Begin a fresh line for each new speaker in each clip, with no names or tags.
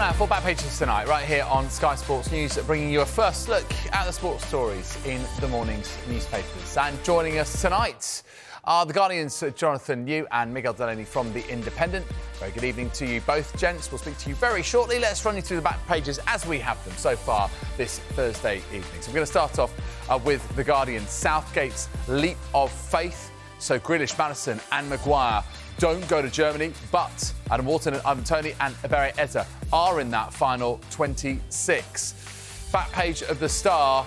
now for Back Pages tonight, right here on Sky Sports News, bringing you a first look at the sports stories in the morning's newspapers. And joining us tonight are the Guardian's Jonathan Liew and Miguel Delaney from The Independent. Very good evening to you both, gents. We'll speak to you very shortly. Let's run you through the back pages as we have them so far this Thursday evening. So we're going to start off with The Guardian. Southgate's leap of faith. So Grealish, Maddison and Maguire don't go to Germany, but Adam Wharton and Ivan Toney and Ebere Eze are in that final 26. Back page of The Star,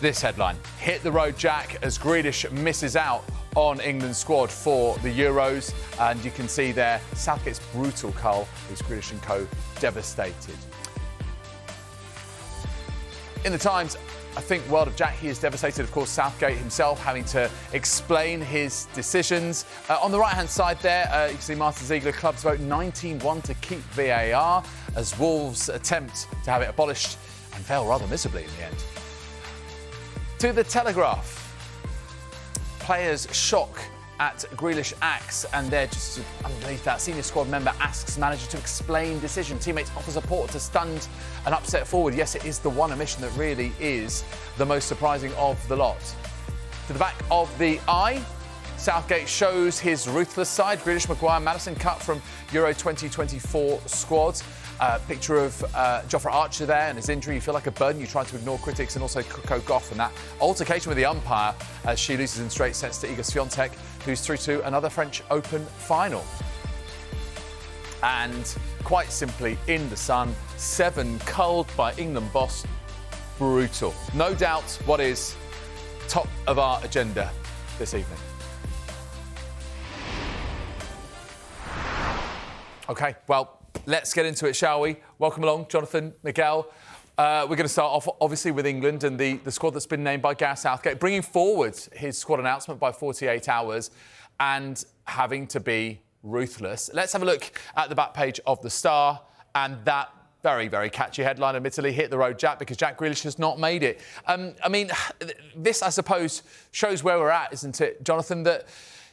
this headline: hit the road Jack as Grealish misses out on England's squad for the Euros. And you can see there Southgate's brutal cull is Grealish and co devastated. In the Times, I think world of Jack, he is devastated. Of course, Southgate himself having to explain his decisions. On the right-hand side there, you can see Martin Ziegler clubs vote 19-1 to keep VAR as Wolves attempt to have it abolished and fail rather miserably in the end. To the Telegraph, players shock at Grealish acts, and they're just underneath that. Senior squad member asks manager to explain decision. Teammates offer support to stunned and upset forward. Yes, it is the one omission that really is the most surprising of the lot. To the back of the Eye, Southgate shows his ruthless side. Grealish, Maguire, Maddison cut from Euro 2024 squad. Picture of Jofra Archer there and his injury. You feel like a burden. You try to ignore critics, and also Coco Goff and that altercation with the umpire as she loses in straight sets to Iga Swiatek, who's through to another French Open final. And quite simply, in the Sun, 7 culled by England boss. Brutal. No doubt what is top of our agenda this evening. OK, well, let's get into it, shall we? Welcome along, Jonathan, Miguel. We're going to start off, obviously, with England and the squad that's been named by Gareth Southgate, bringing forward his squad announcement by 48 hours and having to be ruthless. Let's have a look at the back page of The Star and that very, very catchy headline, admittedly, hit the road Jack, because Jack Grealish has not made it. I mean, this, I suppose, shows where we're at, isn't it, Jonathan, that...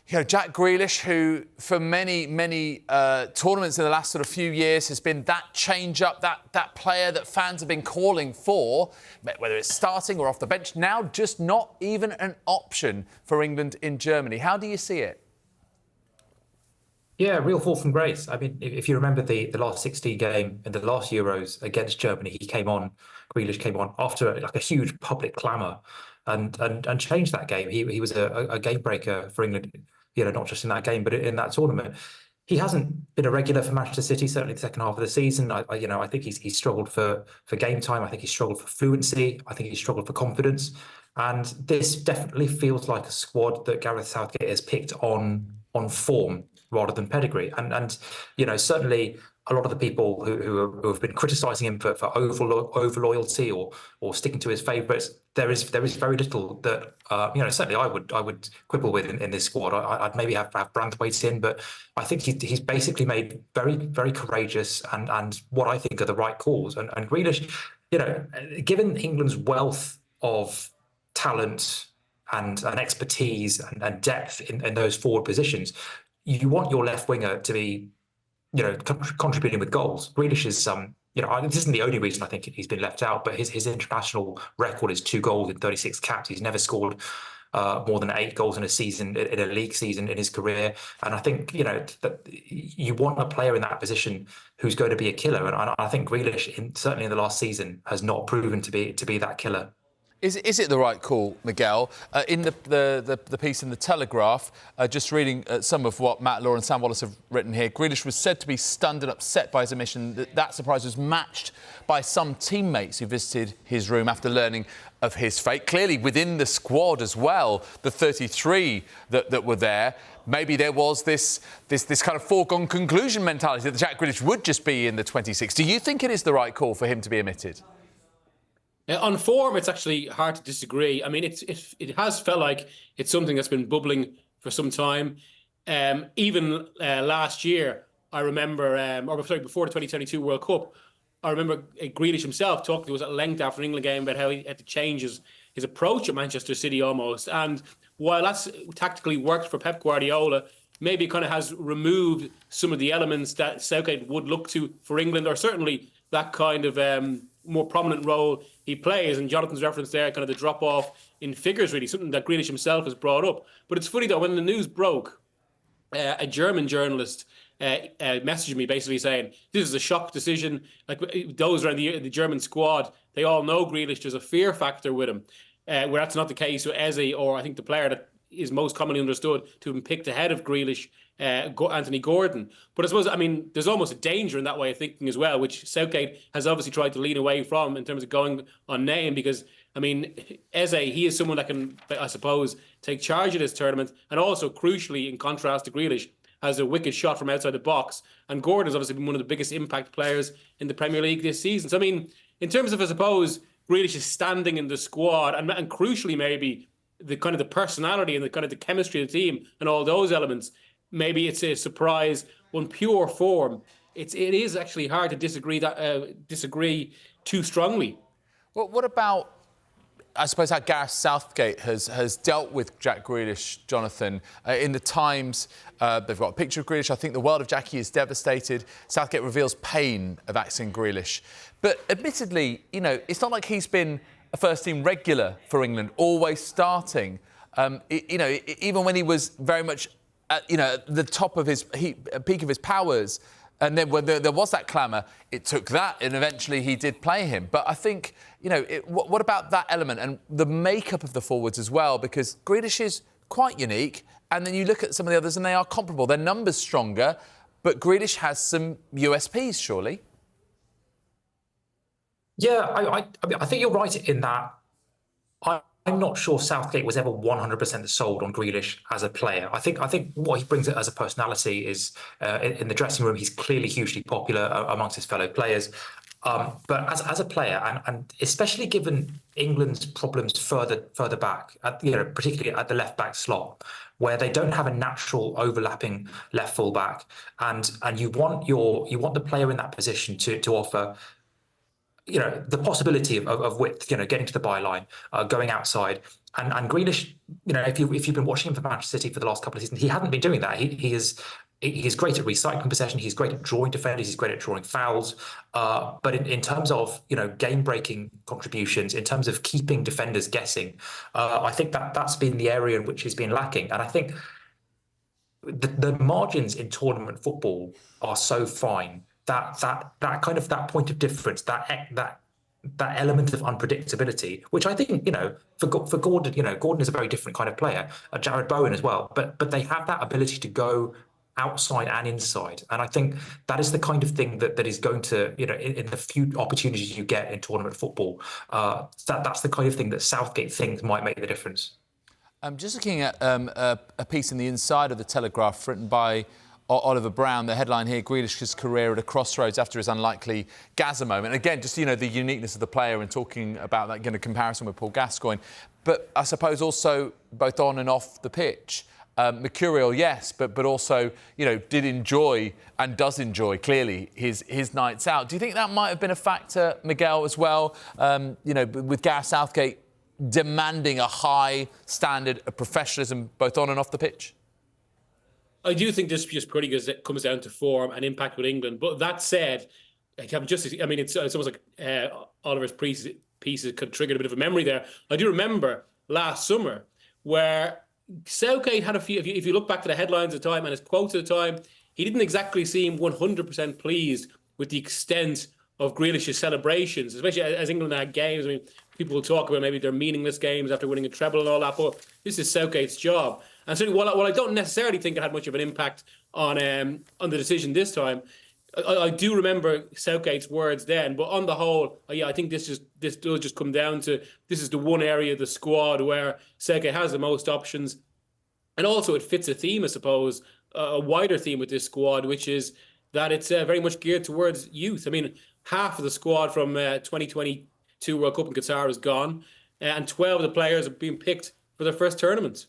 You know, Jack Grealish, who for many tournaments in the last sort of few years has been that change-up, that player that fans have been calling for, whether it's starting or off the bench, now just not even an option for England in Germany. How do you see it?
Yeah, real fall from grace. I mean, if you remember the last 16 game in the last Euros against Germany, Grealish came on after like a huge public clamour and changed that game. He was a game breaker for England, you know, not just in that game, but in that tournament. He hasn't been a regular for Manchester City, certainly the second half of the season. I think he's struggled for game time. I think he's struggled for fluency. I think he's struggled for confidence. And this definitely feels like a squad that Gareth Southgate has picked on form rather than pedigree. And you know, certainly a lot of the people who have been criticising him for over loyalty or sticking to his favourites, there is very little that certainly I would quibble with in this squad. I'd maybe have Branthwaite in, but I think he's basically made very, very courageous and what I think are the right calls. And Grealish, you know, given England's wealth of talent and expertise and depth in those forward positions, you want your left winger to be, you know, contributing with goals. Grealish is, this isn't the only reason I think he's been left out, but his international record is 2 goals in 36 caps. He's never scored more than 8 goals in a season, in a league season in his career. And I think, you know, that you want a player in that position who's going to be a killer. And I think Grealish, certainly in the last season, has not proven to be that killer.
Is it the right call, Miguel? In the piece in The Telegraph, just reading some of what Matt Law and Sam Wallace have written here, Grealish was said to be stunned and upset by his omission. That surprise was matched by some teammates who visited his room after learning of his fate. Clearly, within the squad as well, the 33 that were there, maybe there was this kind of foregone conclusion mentality that Jack Grealish would just be in the 26. Do you think it is the right call for him to be omitted?
On form, it's actually hard to disagree. I mean, it has felt like it's something that's been bubbling for some time. Even last year, I remember, before the 2022 World Cup, I remember Grealish himself talking to us at length after an England game about how he had to change his approach at Manchester City almost. And while that's tactically worked for Pep Guardiola, maybe kind of has removed some of the elements that Southgate would look to for England, or certainly that kind of more prominent role he plays. And Jonathan's reference there, kind of the drop-off in figures, really, something that Grealish himself has brought up. But it's funny, though, when the news broke, a German journalist messaged me basically saying, this is a shock decision. Like, those around the German squad, they all know Grealish. There's a fear factor with him, where that's not the case with Eze, or I think the player that is most commonly understood to have been picked ahead of Grealish, Anthony Gordon. But I suppose, I mean, there's almost a danger in that way of thinking as well, which Southgate has obviously tried to lean away from in terms of going on name, because, I mean, Eze, he is someone that can, I suppose, take charge of this tournament, and also, crucially, in contrast to Grealish, has a wicked shot from outside the box. And Gordon has obviously been one of the biggest impact players in the Premier League this season. So, I mean, in terms of, I suppose, Grealish's standing in the squad, and crucially maybe the kind of the personality and the kind of the chemistry of the team and all those elements, maybe it's a surprise. On pure form, it is actually hard to disagree too strongly.
Well, what about, I suppose, how Gareth Southgate has dealt with Jack Grealish, Jonathan? In the Times, they've got a picture of Grealish. I think the world of Jackie is devastated. Southgate reveals pain of axing Grealish. But admittedly, you know, it's not like he's been a first-team regular for England, always starting. You know, even when he was very much at, you know, the top of his peak of his powers, and then when there was that clamour, it took that, and eventually he did play him. But I think, you know, what about that element and the makeup of the forwards as well? Because Grealish is quite unique, and then you look at some of the others and they are comparable. Their numbers stronger, but Grealish has some USPs, surely.
Yeah, I think you're right in that. I'm not sure Southgate was ever 100% sold on Grealish as a player. I think what he brings as a personality is in the dressing room, he's clearly hugely popular amongst his fellow players. But as a player, and especially given England's problems further back, particularly at the left back slot, where they don't have a natural overlapping left full back, and you want the player in that position to offer, you know, the possibility of width, you know, getting to the byline, going outside. And Grealish, you know, if you've been watching him for Manchester City for the last couple of seasons, he hadn't been doing that. He's great at recycling possession. He's great at drawing defenders. He's great at drawing fouls. But in terms of, you know, game-breaking contributions, in terms of keeping defenders guessing, I think that's been the area in which he's been lacking. And I think the margins in tournament football are so fine that kind of that point of difference, that element of unpredictability, which I think, you know, for Gordon, you know, Gordon is a very different kind of player, Jared Bowen as well, but they have that ability to go outside and inside, and I think that is the kind of thing that is going to, you know, in the few opportunities you get in tournament football, that's the kind of thing that Southgate thinks might make the difference.
I'm just looking at a piece in the inside of the Telegraph written by Oliver Brown. The headline here: Grealish's career at a crossroads after his unlikely Gaza moment. Again, just, you know, the uniqueness of the player and talking about that, again, a comparison with Paul Gascoigne. But I suppose also both on and off the pitch, mercurial, yes, but also, you know, did enjoy and does enjoy clearly his nights out. Do you think that might have been a factor, Miguel, as well? You know, with Gareth Southgate demanding a high standard of professionalism both on and off the pitch?
I do think this just pretty good comes down to form and impact with England. But that said, it's almost like Oliver's pieces could trigger a bit of a memory there. I do remember last summer where Southgate had a few, if you look back to the headlines at the time and his quotes at the time, he didn't exactly seem 100% pleased with the extent of Grealish's celebrations, especially as England had games. I mean, people will talk about maybe they're meaningless games after winning a treble and all that, but this is Southgate's job. And so while I don't necessarily think it had much of an impact on the decision this time, I do remember Southgate's words then. But on the whole, yeah, I think this does just come down to this is the one area of the squad where Southgate has the most options. And also it fits a theme, I suppose, a wider theme with this squad, which is that it's very much geared towards youth. I mean, half of the squad from 2022 World Cup in Qatar is gone, and 12 of the players have been picked for their first tournament.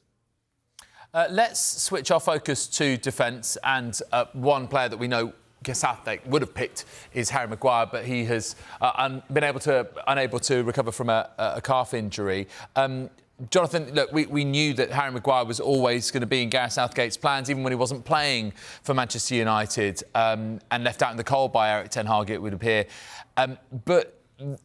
Let's switch our focus to defence, and one player that we know Southgate would have picked is Harry Maguire, but he has been unable to recover from a calf injury. Jonathan, look, we knew that Harry Maguire was always going to be in Gareth Southgate's plans, even when he wasn't playing for Manchester United, and left out in the cold by Eric Ten Hag, it would appear. But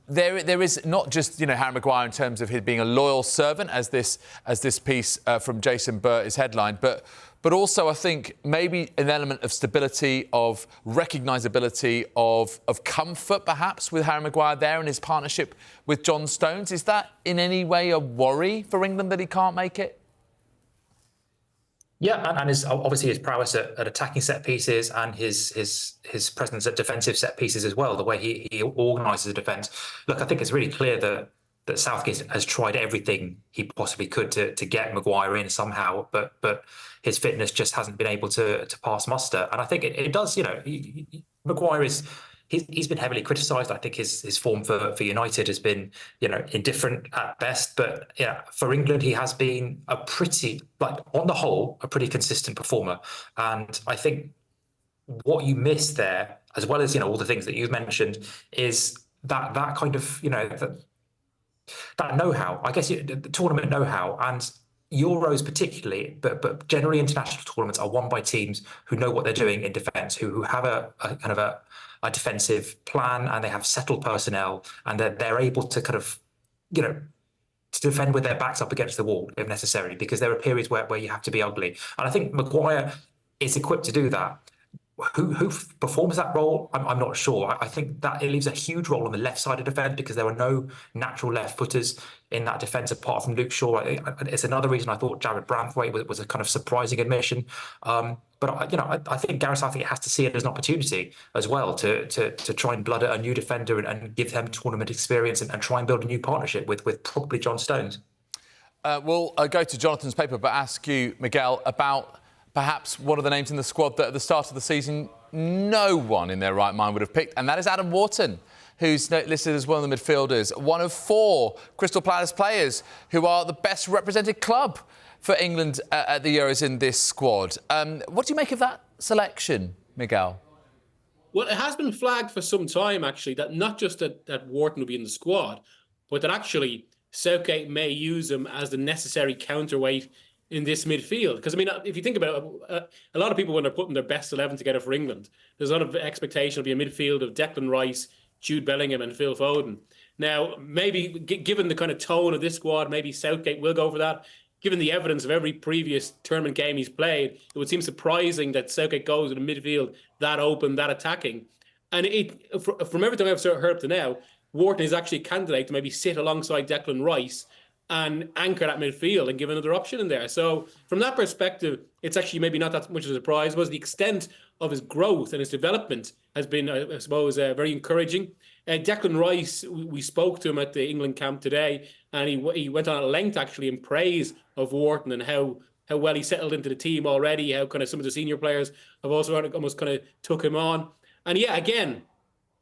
there is not just, Harry Maguire in terms of his being a loyal servant, as this piece from Jason Burt is headlined, but also I think maybe an element of stability, of recognisability, of comfort perhaps with Harry Maguire there and his partnership with John Stones. Is that in any way a worry for England that he can't make it?
Yeah, and obviously his prowess at attacking set pieces and his presence at defensive set pieces as well, the way he organises the defence. Look, I think it's really clear that Southgate has tried everything he possibly could to get Maguire in somehow, but his fitness just hasn't been able to pass muster. And I think it does, Maguire he's been heavily criticised. I think his form for United has been, indifferent at best. But yeah, for England, he has been on the whole, a pretty consistent performer. And I think what you miss there, as well as, all the things that you've mentioned, is that kind of, that know-how, I guess, the tournament know-how, and Euros particularly, but generally international tournaments are won by teams who know what they're doing in defence, who have a kind of a defensive plan, and they have settled personnel, and they're able to kind of, to defend with their backs up against the wall if necessary, because there are periods where you have to be ugly. And I think Maguire is equipped to do that. Who performs that role? I'm not sure. I think that it leaves a huge role on the left side of defence, because there are no natural left footers in that defence apart from Luke Shaw. It's another reason I thought Jared Branthwaite was a kind of surprising admission. But I think Gareth Southgate has to see it as an opportunity as well to try and blood a new defender and give them tournament experience and try and build a new partnership with probably John Stones.
We'll go to Jonathan's paper, but ask you, Miguel, about perhaps one of the names in the squad that at the start of the season no one in their right mind would have picked, and that is Adam Wharton, who's listed as one of the midfielders, one of 4 Crystal Palace players who are the best represented club for England at the Euros in this squad. What do you make of that selection, Miguel?
Well, it has been flagged for some time, actually, that not just that Wharton will be in the squad, but that actually Southgate may use him as the necessary counterweight in this midfield. Because, I mean, if you think about it, a lot of people, when they're putting their best 11 together for England, there's a lot of expectation of be a midfield of Declan Rice, Jude Bellingham and Phil Foden. Now, maybe given the kind of tone of this squad, maybe Southgate will go for that. Given the evidence of every previous tournament game he's played, it would seem surprising that Southgate goes in the midfield that open, that attacking. And from everything I've heard up to now, Wharton is actually a candidate to maybe sit alongside Declan Rice and anchor that midfield and give another option in there. So from that perspective, it's actually maybe not that much of a surprise. Was the extent of his growth and his development has been, I suppose, very encouraging. Declan Rice, we spoke to him at the England camp today, and he went on at length actually in praise of Wharton and how well he settled into the team already, how kind of some of the senior players have also almost kind of took him on. And yeah, again,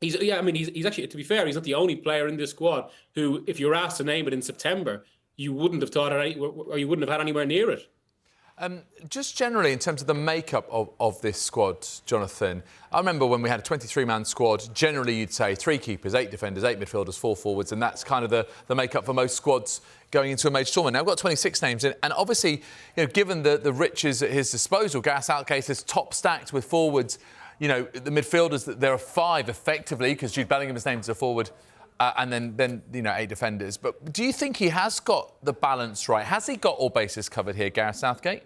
he's actually, to be fair, he's not the only player in this squad who, if you were asked to name it in September, you wouldn't have thought it, or you wouldn't have had anywhere near it.
Just generally, in terms of the makeup of this squad, Jonathan, I remember when we had a 23-man squad, generally you'd say 3 keepers, 8 defenders, 8 midfielders, 4 forwards, and that's kind of the makeup for most squads going into a major tournament. Now we've got 26 names in, and obviously, given the riches at his disposal, Gareth Southgate is top stacked with forwards. The midfielders, there are 5 effectively, because Jude Bellingham is named as a forward, and then 8 defenders. But do you think he has got the balance right? Has he got all bases covered here, Gareth Southgate?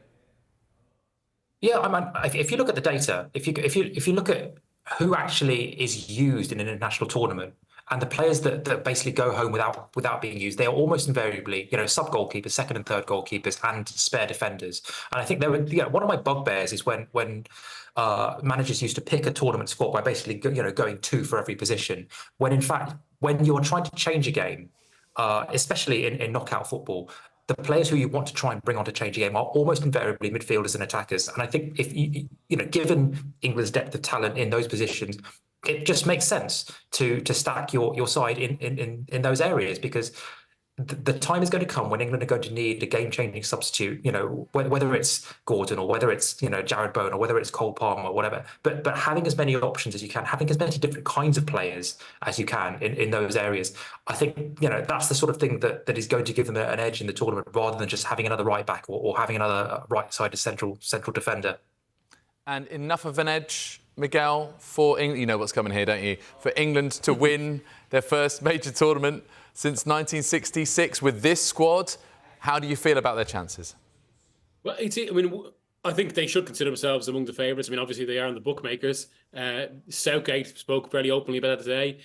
Yeah, if you look at the data, if you look at who actually is used in an international tournament, and the players that basically go home without being used, they are almost invariably, sub goalkeepers, second and third goalkeepers, and spare defenders. And I think one of my bugbears is when managers used to pick a tournament squad by basically going 2 for every position, when in fact, when you're trying to change a game, especially in knockout football, the players who you want to try and bring on to change a game are almost invariably midfielders and attackers. And I think if given England's depth of talent in those positions, it just makes sense to stack your side in those areas, because the time is going to come when England are going to need a game-changing substitute, whether it's Gordon or whether it's, Jared Bowen or whether it's Cole Palmer or whatever. But having as many options as you can, having as many different kinds of players as you can in those areas, I think, that's the sort of thing that is going to give them an edge in the tournament rather than just having another right back or having another right-sided central defender.
And enough of an edge, Miguel, for England. You know what's coming here, don't you? For England to win their first major tournament since 1966 with this squad. How do you feel about their chances?
Well, I think they should consider themselves among the favourites. Obviously they are in the bookmakers. Southgate spoke fairly openly about it today.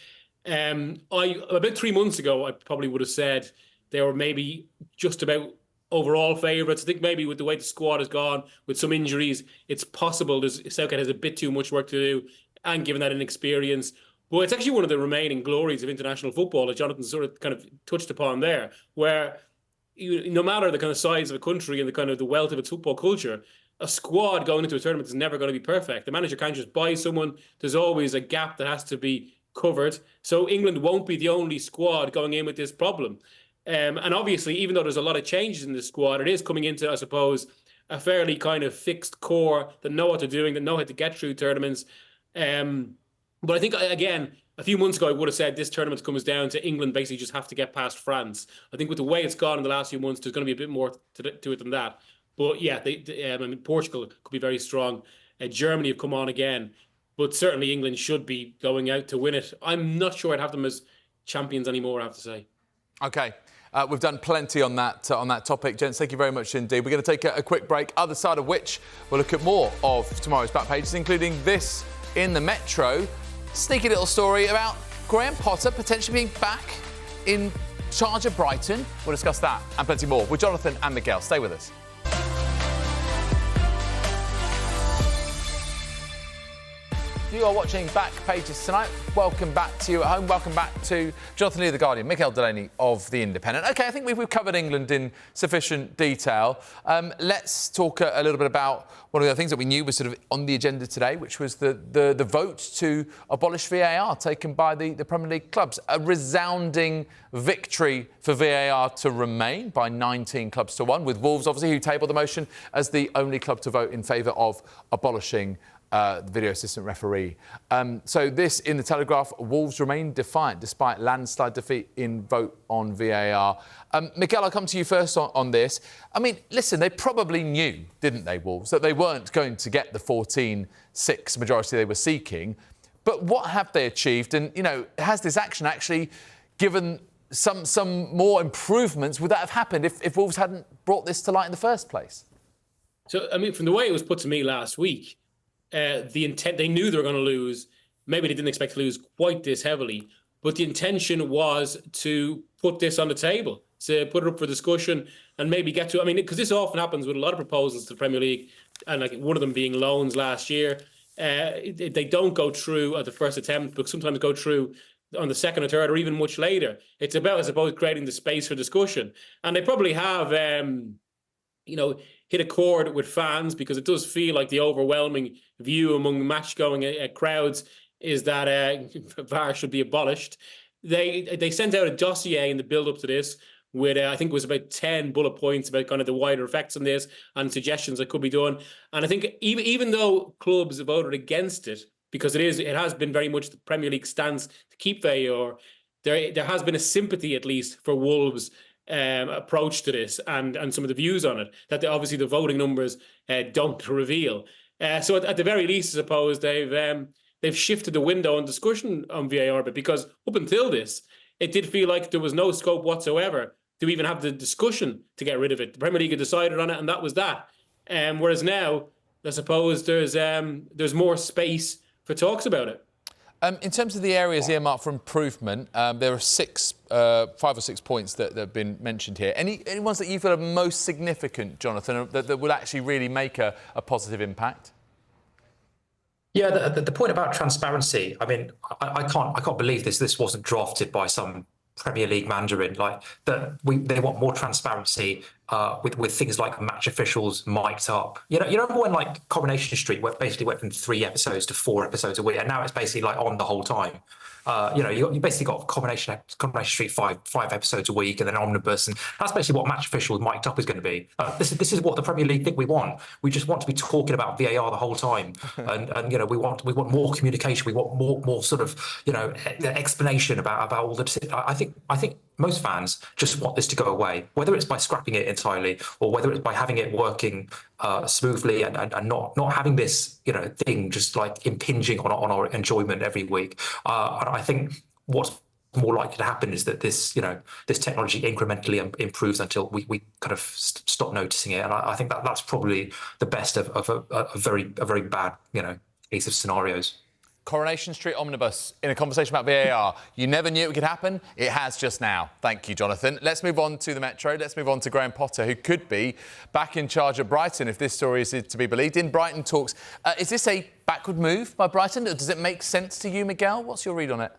About 3 months ago, I probably would have said they were maybe just about overall favourites. I think maybe with the way the squad has gone, with some injuries, it's possible Southgate has a bit too much work to do, and given that inexperience. But it's actually one of the remaining glories of international football, as Jonathan sort of kind of touched upon there, where no matter the kind of size of a country and the kind of the wealth of its football culture, a squad going into a tournament is never going to be perfect. The manager can't just buy someone. There's always a gap that has to be covered. So England won't be the only squad going in with this problem. And obviously, even though there's a lot of changes in the squad, it is coming into, I suppose, a fairly kind of fixed core that know what they're doing, that know how to get through tournaments. But I think, again, a few months ago, I would have said this tournament comes down to England basically just have to get past France. I think with the way it's gone in the last few months, there's going to be a bit more to it than that. But yeah, Portugal could be very strong. Germany have come on again. But certainly England should be going out to win it. I'm not sure I'd have them as champions anymore, I have to say.
OK. We've done plenty on that topic. Gents, thank you very much indeed. We're going to take a quick break, other side of which we'll look at more of tomorrow's back pages, including this in the Metro. Sneaky little story about Graham Potter potentially being back in charge of Brighton. We'll discuss that and plenty more with Jonathan and Miguel. Stay with us. You are watching Back Pages tonight. Welcome back to you at home. Welcome back to Jonathan Liew, The Guardian, Miguel Delaney of The Independent. OK, I think we've covered England in sufficient detail. Let's talk a little bit about one of the things that we knew was sort of on the agenda today, which was the vote to abolish VAR taken by the Premier League clubs. A resounding victory for VAR to remain by 19 clubs to 1, with Wolves, obviously, who tabled the motion as the only club to vote in favour of abolishing the video assistant referee. So this in the Telegraph, Wolves remain defiant despite landslide defeat in vote on VAR. Miguel, I'll come to you first on this. Listen, they probably knew, didn't they, Wolves, that they weren't going to get the 14-6 majority they were seeking. But what have they achieved? And, has this action actually given some more improvements? Would that have happened if Wolves hadn't brought this to light in the first place?
So, from the way it was put to me last week, the intent, they knew they were going to lose. Maybe they didn't expect to lose quite this heavily, but the intention was to put this on the table, to put it up for discussion and maybe get to, because this often happens with a lot of proposals to the Premier League, and like one of them being loans last year. They don't go through at the first attempt, but sometimes go through on the second or third or even much later. It's about, I suppose, creating the space for discussion. And they probably have, hit a chord with fans, because it does feel like the overwhelming view among match-going crowds is that VAR should be abolished. They sent out a dossier in the build-up to this with, I think it was about 10 bullet points about kind of the wider effects on this and suggestions that could be done. And I think even though clubs voted against it, because it has been very much the Premier League stance to keep VAR, there has been a sympathy, at least, for Wolves' approach to this and some of the views on it that obviously the voting numbers don't reveal. So at the very least, I suppose they've shifted the window on discussion on VAR, but because up until this, it did feel like there was no scope whatsoever to even have the discussion to get rid of it. The Premier League had decided on it, and that was that. Whereas now, I suppose there's more space for talks about it.
In terms of the areas earmarked for improvement, there are 5 or 6 points that have been mentioned here. Any ones that you feel are most significant, Jonathan, that will actually really make a positive impact?
Yeah, the point about transparency. I can't believe this wasn't drafted by some Premier League mandarin. They want more transparency with things like match officials mic'd up. You remember when like Coronation Street basically went from 3 episodes to 4 episodes a week, and now it's basically like on the whole time. You basically got Coronation Street 5 episodes a week, and then Omnibus, and that's basically what match officials mic'd up is going to be. This is what the Premier League think we want. We just want to be talking about VAR the whole time, and we want more communication. We want more sort of explanation about all the. I think most fans just want this to go away, whether it's by scrapping it entirely or whether it's by having it working smoothly and not having this thing just like impinging on our enjoyment every week. And I think what's more likely to happen is that this technology incrementally improves until we kind of stop noticing it. And I think that's probably the best of a very bad case of scenarios.
Coronation Street Omnibus in a conversation about VAR. You never knew it could happen. It has just now. Thank you, Jonathan. Let's move on to the Metro. Let's move on to Graham Potter, who could be back in charge at Brighton if this story is to be believed. In Brighton talks, is this a backward move by Brighton? Or does it make sense to you, Miguel? What's your read on it?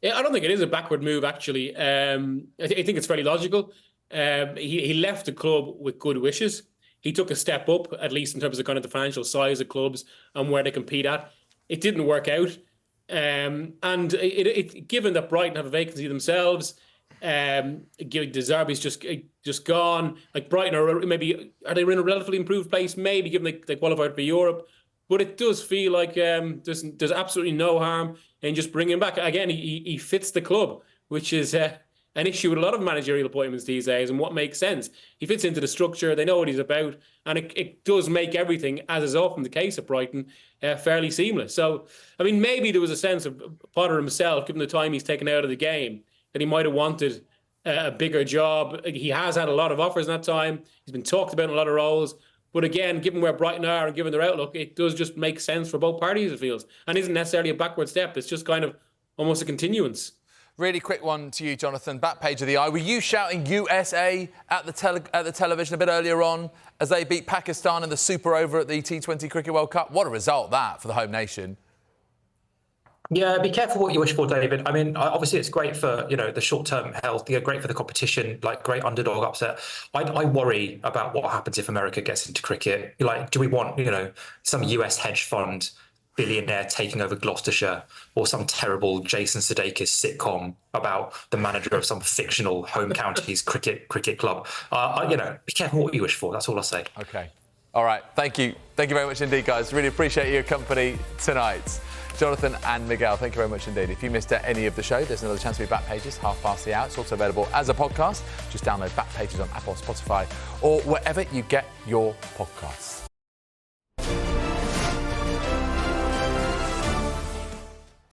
Yeah, I don't think it is a backward move, actually. I think it's very logical. He left the club with good wishes. He took a step up, at least in terms of kind of the financial size of clubs and where they compete at. It didn't work out. And given that Brighton have a vacancy themselves, De Zerbi's just gone. Like Brighton are they in a relatively improved place? Maybe given they qualified for Europe. But it does feel like there's absolutely no harm in just bringing him back. Again, he fits the club, which is an issue with a lot of managerial appointments these days, and what makes sense. He fits into the structure, they know what he's about, and it does make everything, as is often the case at Brighton, fairly seamless. So, I mean, maybe there was a sense of Potter himself, given the time he's taken out of the game, that he might have wanted a bigger job. He has had a lot of offers in that time. He's been talked about in a lot of roles. But again, given where Brighton are and given their outlook, it does just make sense for both parties, it feels. And isn't necessarily a backward step. It's just kind of almost a continuance.
Really quick one to you, Jonathan. Back page of the Eye. Were you shouting USA at the television a bit earlier on as they beat Pakistan in the Super Over at the T20 Cricket World Cup? What a result that for the home nation.
Yeah, be careful what you wish for, David. I mean, obviously it's great for, the short-term health, great for the competition, like great underdog upset. I worry about what happens if America gets into cricket. Like, do we want, some US hedge fund billionaire taking over Gloucestershire, or some terrible Jason Sudeikis sitcom about the manager of some fictional home counties cricket club? Be careful what you wish for. That's all I'll say.
OK. All right. Thank you. Thank you very much indeed, guys. Really appreciate your company tonight. Jonathan and Miguel, thank you very much indeed. If you missed any of the show, there's another chance to be Back Pages, hour. It's also available as a podcast. Just download Back Pages on Apple, Spotify, or wherever you get your podcasts.